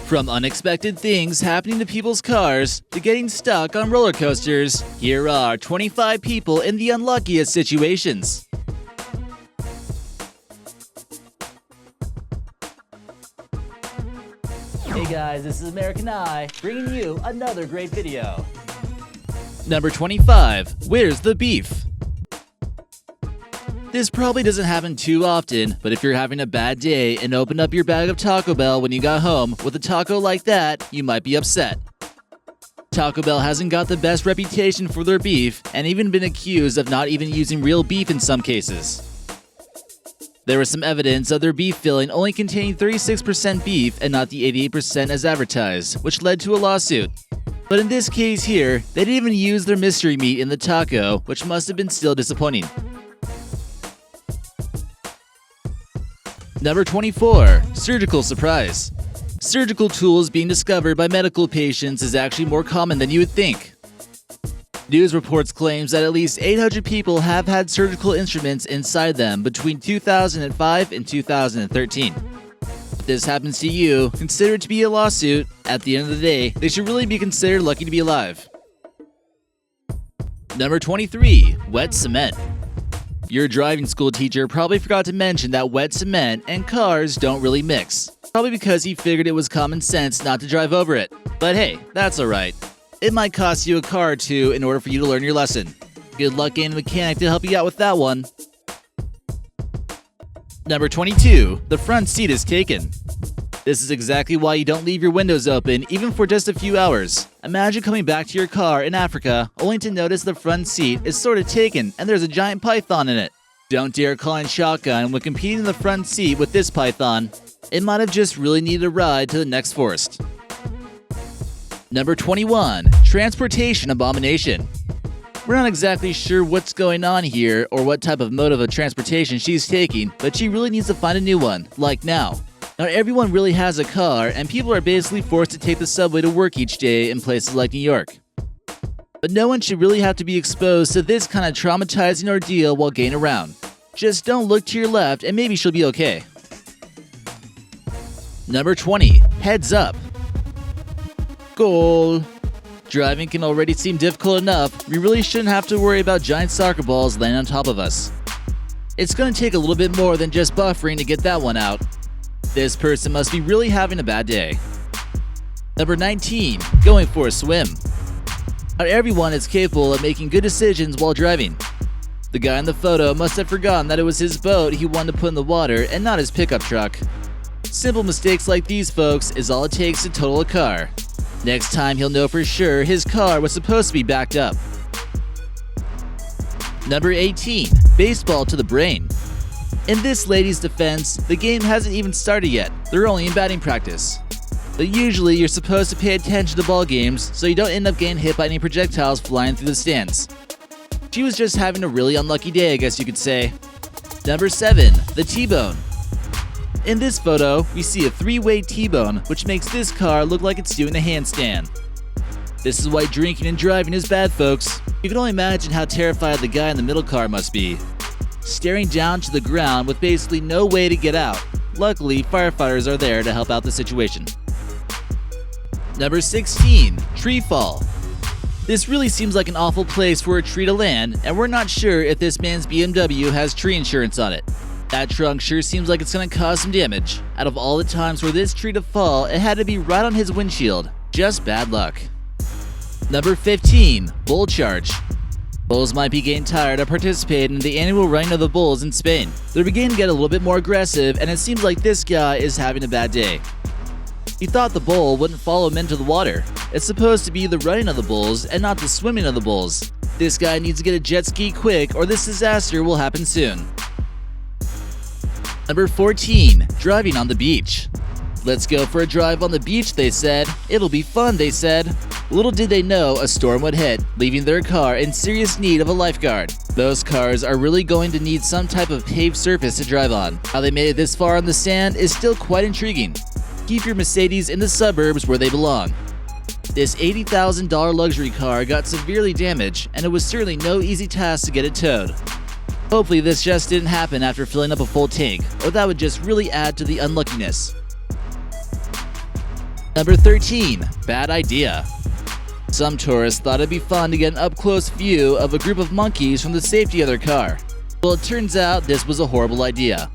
From unexpected things happening to people's cars to getting stuck on roller coasters, here are 25 people in the unluckiest situations. Hey guys, this is American Eye, bringing you another great video. Number 25. Where's the beef? This probably doesn't happen too often, but if you're having a bad day and open up your bag of Taco Bell when you got home with a taco like that, you might be upset. Taco Bell hasn't got the best reputation for their beef and even been accused of not even using real beef in some cases. There was some evidence of their beef filling only containing 36% beef and not the 88% as advertised, which led to a lawsuit. But in this case here, they didn't even use their mystery meat in the taco, which must have been still disappointing. Number 24. Surgical surprise. Surgical tools being discovered by medical patients is actually more common than you would think. News reports claims that at least 800 people have had surgical instruments inside them between 2005 and 2013. If this happens to you, consider it to be a lawsuit. At the end of the day, they should really be considered lucky to be alive. Number 23. Wet cement. Your driving school teacher probably forgot to mention that wet cement and cars don't really mix. Probably because he figured it was common sense not to drive over it. But hey, that's alright. It might cost you a car or two in order for you to learn your lesson. Good luck getting a mechanic to help you out with that one. Number 22. The front seat is taken. This is exactly why you don't leave your windows open even for just a few hours. Imagine coming back to your car in Africa only to notice the front seat is sort of taken and there's a giant python in it. Don't dare call in shotgun when competing in the front seat with this python. It might have just really needed a ride to the next forest. Number 21. Transportation abomination. We're not exactly sure what's going on here or what type of mode of transportation she's taking, but she really needs to find a new one, like now. Not everyone really has a car, and people are basically forced to take the subway to work each day in places like New York. But no one should really have to be exposed to this kind of traumatizing ordeal while getting around. Just don't look to your left and maybe she'll be okay. Number 20. Heads up. Goal. Driving can already seem difficult enough. We really shouldn't have to worry about giant soccer balls landing on top of us. It's going to take a little bit more than just buffering to get that one out. This person must be really having a bad day. Number 19. Going for a swim. Not everyone is capable of making good decisions while driving. The guy in the photo must have forgotten that it was his boat he wanted to put in the water and not his pickup truck. Simple mistakes like these, folks, is all it takes to total a car. Next time he'll know for sure his car was supposed to be backed up. Number 18. Baseball to the brain. In this lady's defense, the game hasn't even started yet. They're only in batting practice. But usually you're supposed to pay attention to ball games so you don't end up getting hit by any projectiles flying through the stands. She was just having a really unlucky day, I guess you could say. Number 7. The Tbone. In this photo, we see a 3-way Tbone, which makes this car look like it's doing a handstand. This is why drinking and driving is bad, folks. You can only imagine how terrified the guy in the middle car must be. Staring down to the ground with basically no way to get out. Luckily, firefighters are there to help out the situation. Number 16. Tree fall. This really seems like an awful place for a tree to land, and we're not sure if this man's BMW has tree insurance on it. That trunk sure seems like it's gonna cause some damage. Out of all the times for this tree to fall, it had to be right on his windshield. Just bad luck. Number 15. Bull charge. Bulls might be getting tired of participating in the annual running of the bulls in Spain. They're beginning to get a little bit more aggressive, and it seems like this guy is having a bad day. He thought the bull wouldn't follow him into the water. It's supposed to be the running of the bulls and not the swimming of the bulls. This guy needs to get a jet ski quick or this disaster will happen soon. Number 14. Driving on the beach. Let's go for a drive on the beach, they said. It'll be fun, they said. Little did they know a storm would hit, leaving their car in serious need of a lifeguard. Those cars are really going to need some type of paved surface to drive on. How they made it this far on the sand is still quite intriguing. Keep your Mercedes in the suburbs where they belong. This $80,000 luxury car got severely damaged, and it was certainly no easy task to get it towed. Hopefully this just didn't happen after filling up a full tank, or that would just really add to the unluckiness. Number 13. Bad idea. Some tourists thought it'd be fun to get an up-close view of a group of monkeys from the safety of their car. Well, it turns out this was a horrible idea.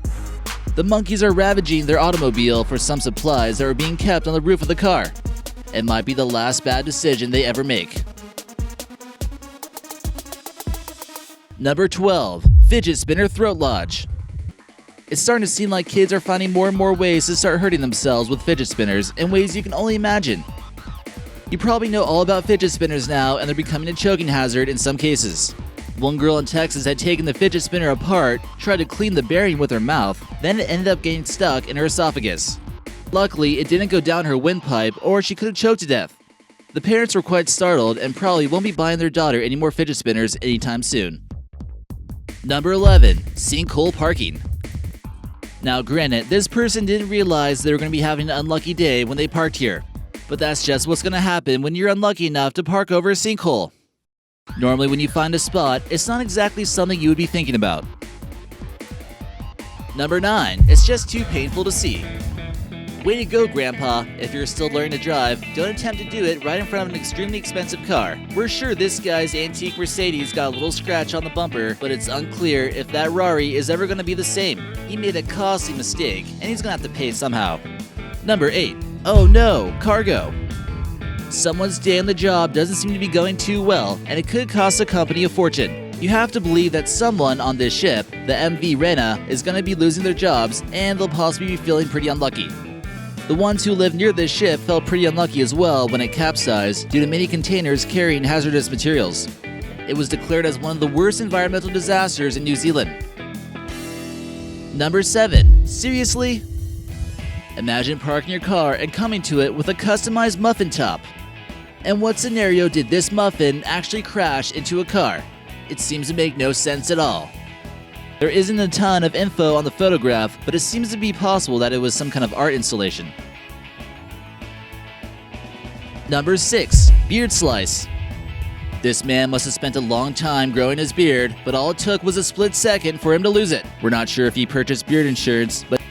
The monkeys are ravaging their automobile for some supplies that were being kept on the roof of the car. It might be the last bad decision they ever make. Number 12. Fidget spinner throat lodge. It's starting to seem like kids are finding more and more ways to start hurting themselves with fidget spinners in ways you can only imagine. You probably know all about fidget spinners now, and they're becoming a choking hazard in some cases. One girl in Texas had taken the fidget spinner apart, tried to clean the bearing with her mouth, then it ended up getting stuck in her esophagus. Luckily, it didn't go down her windpipe, or she could have choked to death. The parents were quite startled and probably won't be buying their daughter any more fidget spinners anytime soon. Number 11. Sinkhole Parking. Now granted, this person didn't realize they were going to be having an unlucky day when they parked here. But that's just what's going to happen when you're unlucky enough to park over a sinkhole. Normally when you find a spot, it's not exactly something you would be thinking about. Number 9. It's just too painful to see. Way to go, Grandpa. If you're still learning to drive, don't attempt to do it right in front of an extremely expensive car. We're sure this guy's antique Mercedes got a little scratch on the bumper, but it's unclear if that Rari is ever going to be the same. He made a costly mistake, and he's going to have to pay somehow. Number 8. Oh no, cargo. Someone's day on the job doesn't seem to be going too well, and it could cost the company a fortune. You have to believe that someone on this ship, the MV Rena, is going to be losing their jobs, and they'll possibly be feeling pretty unlucky. The ones who live near this ship felt pretty unlucky as well when it capsized due to many containers carrying hazardous materials. It was declared as one of the worst environmental disasters in New Zealand. Number 7. Seriously? Imagine parking your car and coming to it with a customized muffin top. And what scenario did this muffin actually crash into a car? It seems to make no sense at all. There isn't a ton of info on the photograph, but it seems to be possible that it was some kind of art installation. Number 6. Beard slice. This man must have spent a long time growing his beard, but all it took was a split second for him to lose it. We're not sure if he purchased beard insurance, but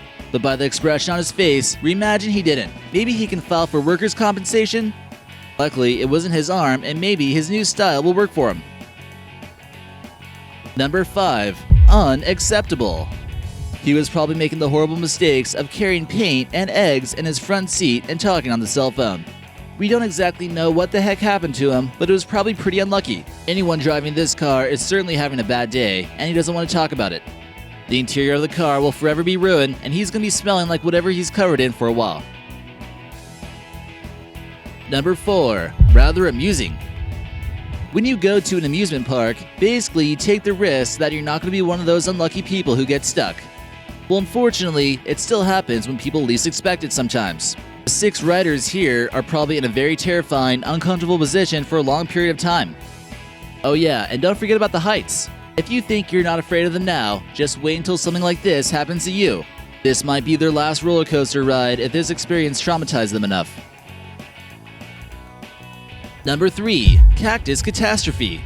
by the expression on his face, we imagine he didn't. Maybe he can file for workers' compensation? Luckily, it wasn't his arm, and maybe his new style will work for him. Number 5. Unacceptable. He was probably making the horrible mistakes of carrying paint and eggs in his front seat and talking on the cell phone. We don't exactly know what the heck happened to him, but it was probably pretty unlucky. Anyone driving this car is certainly having a bad day, and he doesn't want to talk about it. The interior of the car will forever be ruined, and he's going to be smelling like whatever he's covered in for a while. Number 4. Rather amusing. When you go to an amusement park, basically you take the risk that you're not going to be one of those unlucky people who get stuck. Well, unfortunately, it still happens when people least expect it sometimes. The 6 riders here are probably in a very terrifying, uncomfortable position for a long period of time. Oh yeah, and don't forget about the heights. If you think you're not afraid of them now, just wait until something like this happens to you. This might be their last roller coaster ride if this experience traumatized them enough. Number 3. Cactus catastrophe.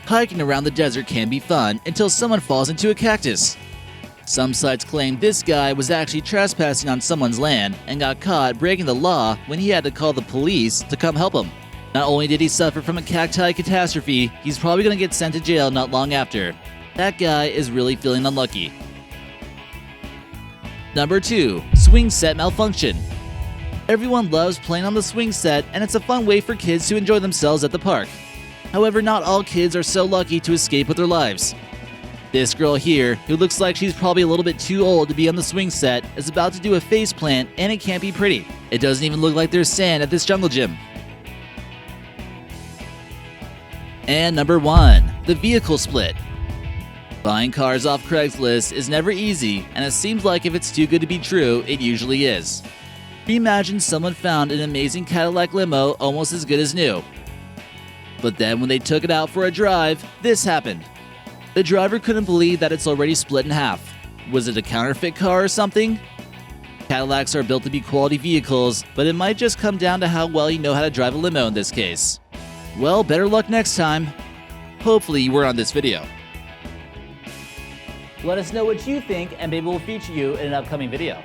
Hiking around the desert can be fun until someone falls into a cactus. Some sites claim this guy was actually trespassing on someone's land and got caught breaking the law when he had to call the police to come help him. Not only did he suffer from a cacti catastrophe, he's probably going to get sent to jail not long after. That guy is really feeling unlucky. Number 2. Swing set malfunction. Everyone loves playing on the swing set, and it's a fun way for kids to enjoy themselves at the park. However, not all kids are so lucky to escape with their lives. This girl here, who looks like she's probably a little bit too old to be on the swing set, is about to do a faceplant, and it can't be pretty. It doesn't even look like there's sand at this jungle gym. And number 1. The vehicle split. Buying cars off Craigslist is never easy, and it seems like if it's too good to be true, it usually is. Imagine someone found an amazing Cadillac limo almost as good as new. But then when they took it out for a drive, this happened. The driver couldn't believe that it's already split in half. Was it a counterfeit car or something? Cadillacs are built to be quality vehicles, but it might just come down to how well you know how to drive a limo in this case. Well, better luck next time. Hopefully you were on this video. Let us know what you think, and maybe we'll feature you in an upcoming video.